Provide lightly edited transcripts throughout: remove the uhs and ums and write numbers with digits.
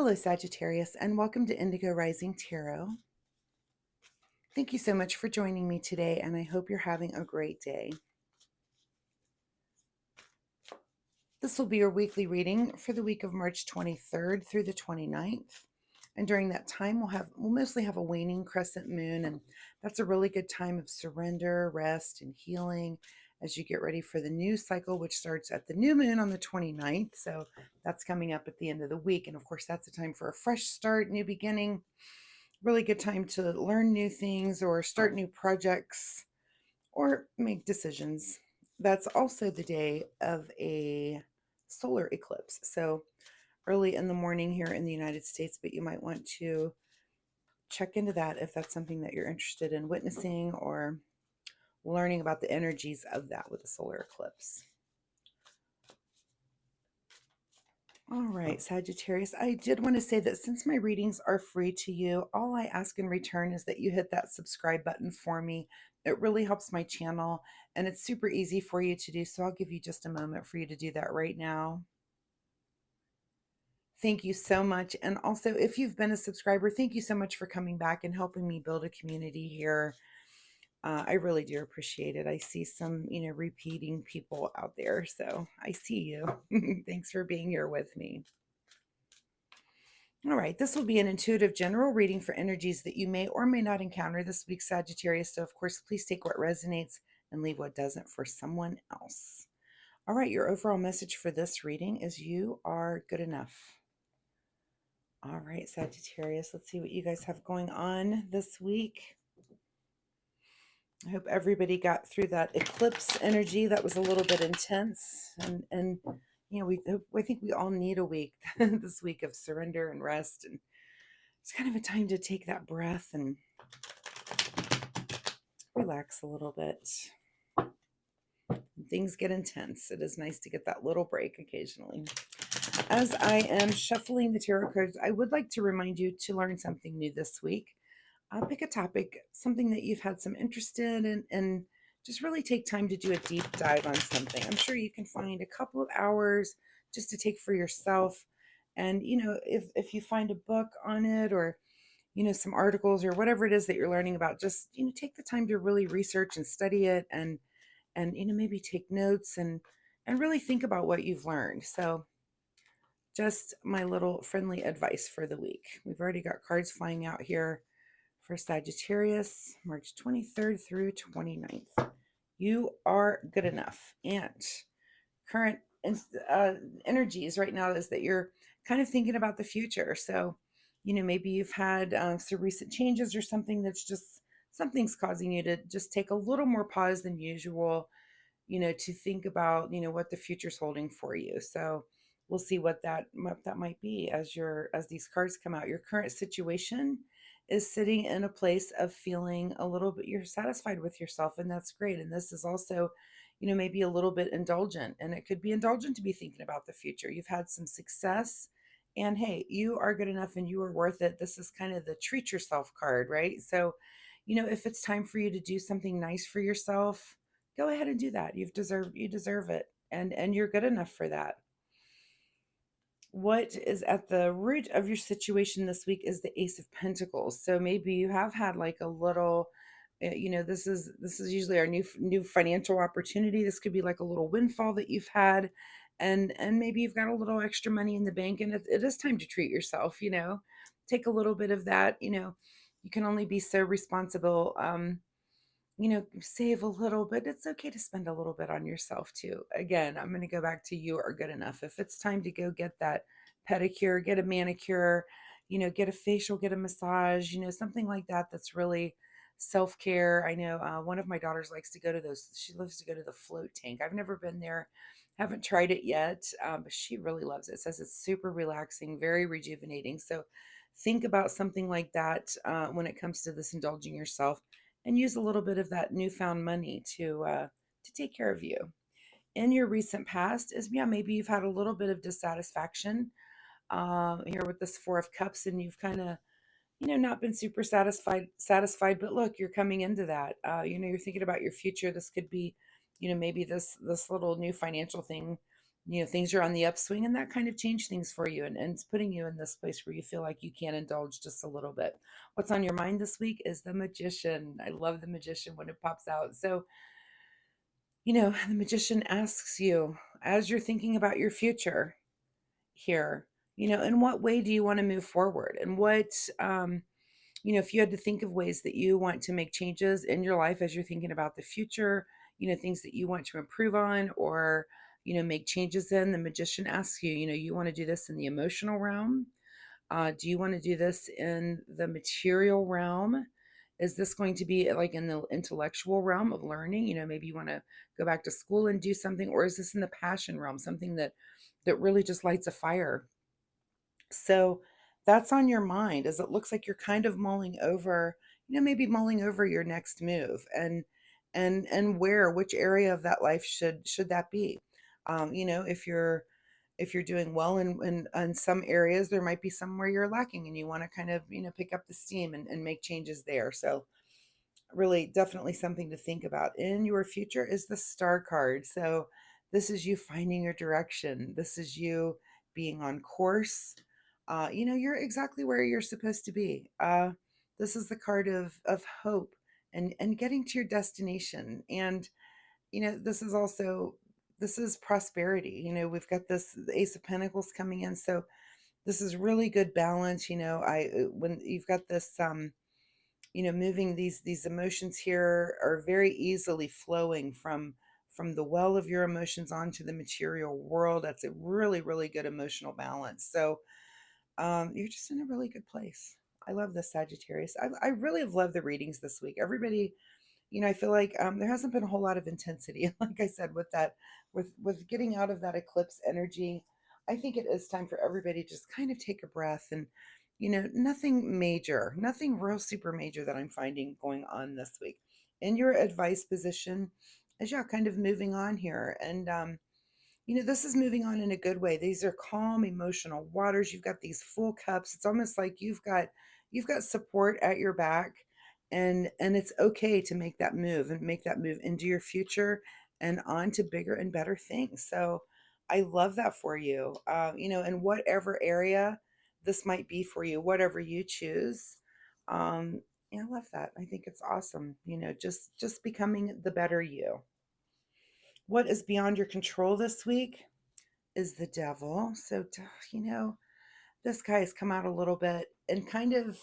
Hello, Sagittarius, and welcome to Indigo Rising Tarot. Thank you so much for joining me today, and I hope you're having a great day. This will be your weekly reading for the week of March 23rd through the 29th. And during that time, we'll mostly have a waning crescent moon, and that's a really good time of surrender, rest, and healing as you get ready for the new cycle, which starts at the new moon on the 29th. So that's coming up at the end of the week. And of course, that's a time for a fresh start, new beginning. Really good time to learn new things or start new projects or make decisions. That's also the day of a solar eclipse. So early in the morning here in the United States, but you might want to check into that if that's something that you're interested in witnessing or learning about the energies of that with a solar eclipse. All right, Sagittarius, I did want to say that since my readings are free to you, all I ask in return is that you hit that subscribe button for me. It really helps my channel, and it's super easy for you to do, so I'll give you just a moment for you to do that right now. Thank you so much. And also, if you've been a subscriber, thank you so much for coming back and helping me build a community here. I really do appreciate it. I see some, repeating people out there, so I see you. Thanks for being here with me. All right, this will be an intuitive general reading for energies that you may or may not encounter this week, Sagittarius. So, of course, please take what resonates and leave what doesn't for someone else. All right, your overall message for this reading is you are good enough. All right, Sagittarius, let's see what you guys have going on this week. I hope everybody got through that eclipse energy. That was a little bit intense. And I think we all need a week, this week of surrender and rest. And it's kind of a time to take that breath and relax a little bit. When things get intense, it is nice to get that little break occasionally. As I am shuffling the tarot cards, I would like to remind you to learn something new this week. Pick a topic, something that you've had some interest in, and just really take time to do a deep dive on something. I'm sure you can find a couple of hours just to take for yourself. And, if you find a book on it or, some articles or whatever it is that you're learning about, just, take the time to really research and study it and maybe take notes and really think about what you've learned. So just my little friendly advice for the week. We've already got cards flying out here for Sagittarius, March 23rd through 29th. You are good enough. And current energies right now is that you're kind of thinking about the future. So, maybe you've had some recent changes or something something's causing you to just take a little more pause than usual, to think about, what the future's holding for you. So we'll see what that might be as these cards come out. Your current situation is sitting in a place of feeling a little bit, you're satisfied with yourself, and that's great. And this is also, maybe a little bit indulgent, and it could be indulgent to be thinking about the future. You've had some success, and hey, you are good enough and you are worth it. This is kind of the treat yourself card, right? So, if it's time for you to do something nice for yourself, go ahead and do that. You deserve it, and you're good enough for that. What is at the root of your situation this week is the Ace of Pentacles. So maybe you have had like a little, this is usually our new financial opportunity. This could be like a little windfall that you've had, and maybe you've got a little extra money in the bank, and it is time to treat yourself. Take a little bit of that. You can only be so responsible. Save a little, but it's okay to spend a little bit on yourself too. Again, I'm going to go back to you are good enough. If it's time to go get that pedicure, get a manicure, get a facial, get a massage, something like that, that's really self-care. I know one of my daughters likes to go to she loves to go to the float tank. I've never been there, haven't tried it yet, but she really loves it. Says it's super relaxing, very rejuvenating. So think about something like that when it comes to this indulging yourself, and use a little bit of that newfound money to take care of you. In your recent past maybe you've had a little bit of dissatisfaction here with this Four of Cups, and you've kind of not been super satisfied, but look, you're coming into that. You're thinking about your future. This could be maybe this little new financial thing things are on the upswing, and that kind of changed things for you, and it's putting you in this place where you feel like you can indulge just a little bit. What's on your mind this week is the Magician. I love the Magician when it pops out. So, the Magician asks you, as you're thinking about your future here, in what way do you want to move forward? And if you had to think of ways that you want to make changes in your life as you're thinking about the future, things that you want to improve on, or, make changes in, the Magician asks you, you want to do this in the emotional realm? Do you want to do this in the material realm? Is this going to be like in the intellectual realm of learning? Maybe you want to go back to school and do something, or is this in the passion realm, something that really just lights a fire? So that's on your mind, as it looks like you're kind of mulling over, maybe mulling over your next move, and which area of that life should that be? If you're doing well in some areas, there might be somewhere you're lacking, and you want to kind of pick up the steam and make changes there. So really definitely something to think about. In your future is the Star card. So this is you finding your direction. This is you being on course. You're exactly where you're supposed to be. This is the card of hope and getting to your destination. And this is prosperity. We've got the Ace of Pentacles coming in. So this is really good balance. When you've got this moving, these emotions here are very easily flowing from the well of your emotions onto the material world. That's a really, really good emotional balance. So you're just in a really good place. I love this, Sagittarius. I really have loved the readings this week. Everybody, I feel like there hasn't been a whole lot of intensity, like I said, with that, with getting out of that eclipse energy. I think it is time for everybody to just kind of take a breath, and nothing major, nothing real super major that I'm finding going on this week. In your advice position, as you're kind of moving on here, and this is moving on in a good way. These are calm emotional waters. You've got these full cups. It's almost like you've got support at your back, and it's okay to make that move, and make that move into your future and on to bigger and better things. So I love that for you. In whatever area this might be for you, whatever you choose. I love that. I think it's awesome. Just becoming the better you. What is beyond your control this week is the Devil. So, this guy has come out a little bit, and kind of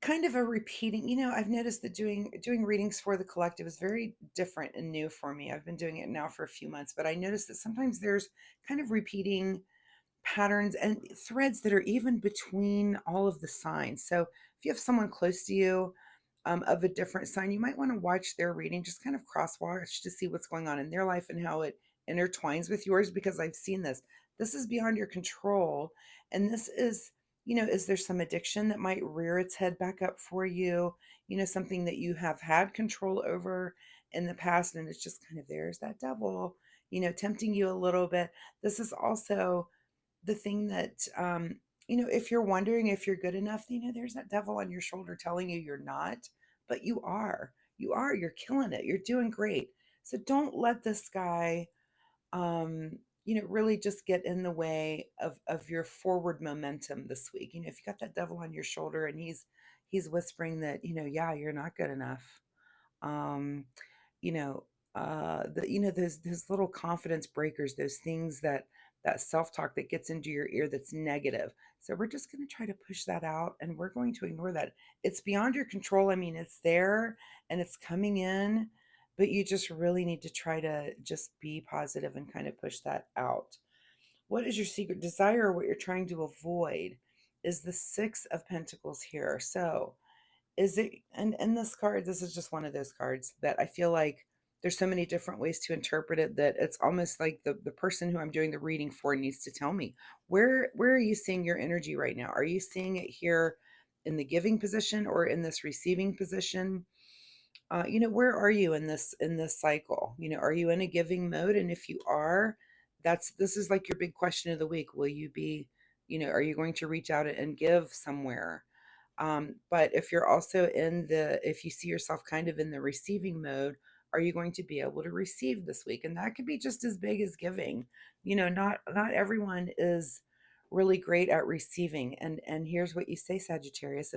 a repeating. I've noticed that doing readings for the collective is very different and new for me. I've been doing it now for a few months, but I noticed that sometimes there's kind of repeating patterns and threads that are even between all of the signs. So if you have someone close to you, of a different sign, you might want to watch their reading, just kind of cross watch to see what's going on in their life and how it intertwines with yours, because I've seen this. This is beyond your control. And this is, is there some addiction that might rear its head back up for you? Something that you have had control over in the past, and it's just kind of, there's that devil, tempting you a little bit. This is also the thing that, if you're wondering if you're good enough, there's that devil on your shoulder telling you you're not, but you're killing it, you're doing great. So don't let this guy, really just get in the way of your forward momentum this week. If you got that devil on your shoulder, and he's whispering that, yeah, you're not good enough. um you know those little confidence breakers, those things, that self-talk that gets into your ear that's negative. So we're just going to try to push that out, and we're going to ignore that. It's beyond your control. I mean, it's there and it's coming in, but you just really need to try to just be positive and kind of push that out. What is your secret desire, or what you're trying to avoid, is the Six of Pentacles here. So is it, and this card, this is just one of those cards that I feel like there's so many different ways to interpret it, that it's almost like the person who I'm doing the reading for needs to tell me, where are you seeing your energy right now? Are you seeing it here in the giving position, or in this receiving position? Where are you in this cycle? Are you in a giving mode? And if you are, this is like your big question of the week. Will you be, are you going to reach out and give somewhere? But if you're also if you see yourself kind of in the receiving mode, are you going to be able to receive this week? And that could be just as big as giving. You know, not everyone is really great at receiving. And here's what you say, Sagittarius,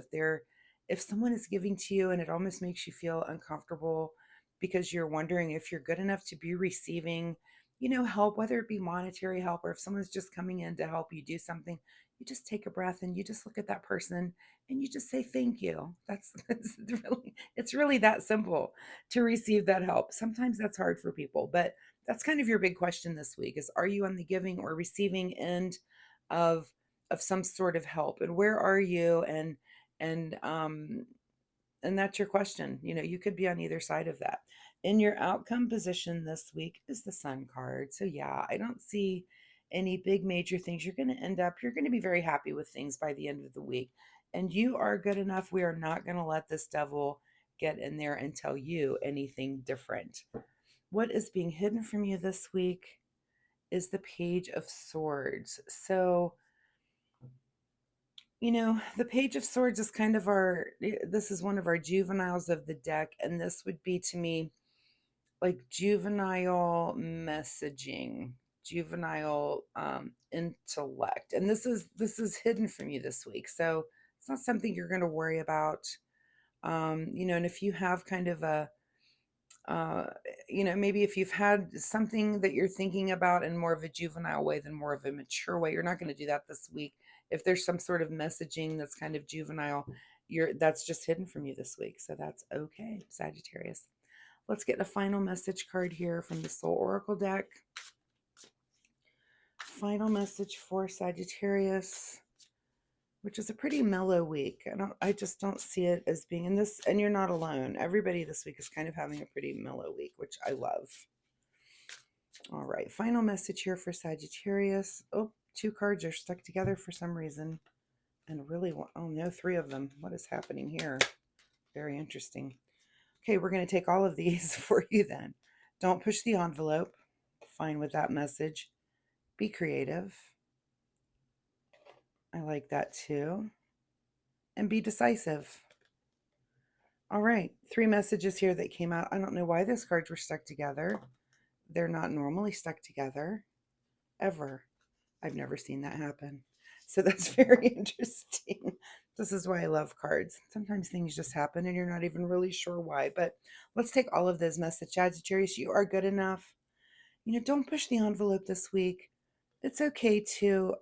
if someone is giving to you and it almost makes you feel uncomfortable because you're wondering if you're good enough to be receiving, you know, help, whether it be monetary help or if someone's just coming in to help you do something, you just take a breath and you just look at that person and you just say thank you. That's really, it's really that simple to receive that help. Sometimes that's hard for people, but that's kind of your big question this week is, are you on the giving or receiving end of some sort of help, and where are you? And and that's your question. You know, you could be on either side of that. In your outcome position this week is the Sun card. So yeah, I don't see any big major things. You're going to be very happy with things by the end of the week. And you are good enough. We are not going to let this devil get in there and tell you anything different. What is being hidden from you this week is the Page of Swords. So, you know, the Page of Swords is kind of this is one of our juveniles of the deck. And this would be to me like juvenile messaging, juvenile intellect. And this is hidden from you this week. So it's not something you're going to worry about. You know, and if you have kind of a, uh, you know, maybe if you've had something that you're thinking about in more of a juvenile way than more of a mature way, you're not going to do that this week. If there's some sort of messaging that's kind of juvenile, that's just hidden from you this week. So that's okay, Sagittarius. Let's get a final message card here from the Soul Oracle deck. Final message for Sagittarius, which is a pretty mellow week. I just don't see it as being in this, and you're not alone. Everybody this week is kind of having a pretty mellow week, which I love. All right, final message here for Sagittarius. Oh, two cards are stuck together for some reason. And really, oh no, three of them. What is happening here? Very interesting. Okay, we're going to take all of these for you then. Don't push the envelope. Fine with that message. Be creative. I like that too. And be decisive. All right, three messages here that came out. I don't know why those cards were stuck together. They're not normally stuck together, ever. I've never seen that happen. So that's very interesting. This is why I love cards. Sometimes things just happen and you're not even really sure why. But let's take all of those messages. Sagittarius, you are good enough. You know, don't push the envelope this week. It's okay to,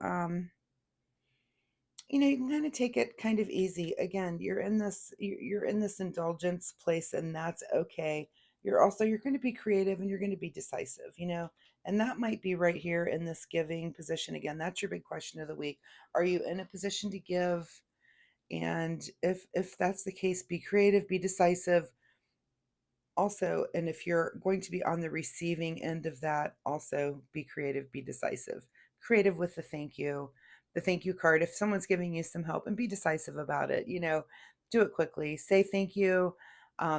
you know, you can kind of take it kind of easy. Again, you're in this indulgence place, and that's okay. You're going to be creative and you're going to be decisive, you know, and that might be right here in this giving position. Again, that's your big question of the week. Are you in a position to give? And if that's the case, be creative, be decisive. Also, and if you're going to be on the receiving end of that, also be creative, be decisive. Creative with the thank you card. If someone's giving you some help, and be decisive about it, you know, do it quickly, say thank you,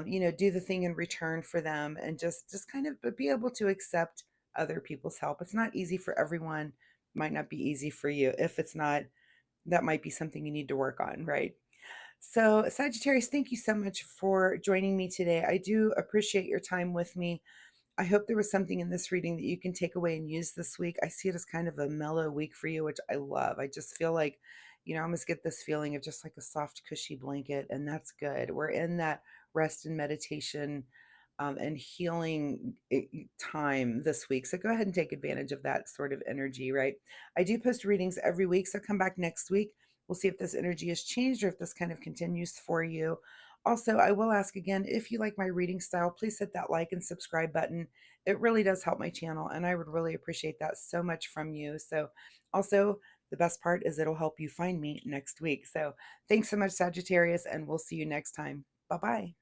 you know, do the thing in return for them, and just kind of be able to accept other people's help. It's not easy for everyone, might not be easy for you. If it's not, that might be something you need to work on, right? So, Sagittarius, thank you so much for joining me today. I do appreciate your time with me. I hope there was something in this reading that you can take away and use this week. I see it as kind of a mellow week for you, which I love. I just feel like, you know, I almost get this feeling of just like a soft, cushy blanket, and that's good. We're in that rest and meditation and healing time this week. So go ahead and take advantage of that sort of energy, right? I do post readings every week, so come back next week. We'll see if this energy has changed or if this kind of continues for you. Also, I will ask again, if you like my reading style, please hit that like and subscribe button. It really does help my channel, and I would really appreciate that so much from you. So also, the best part is it'll help you find me next week. So thanks so much, Sagittarius, and we'll see you next time. Bye-bye.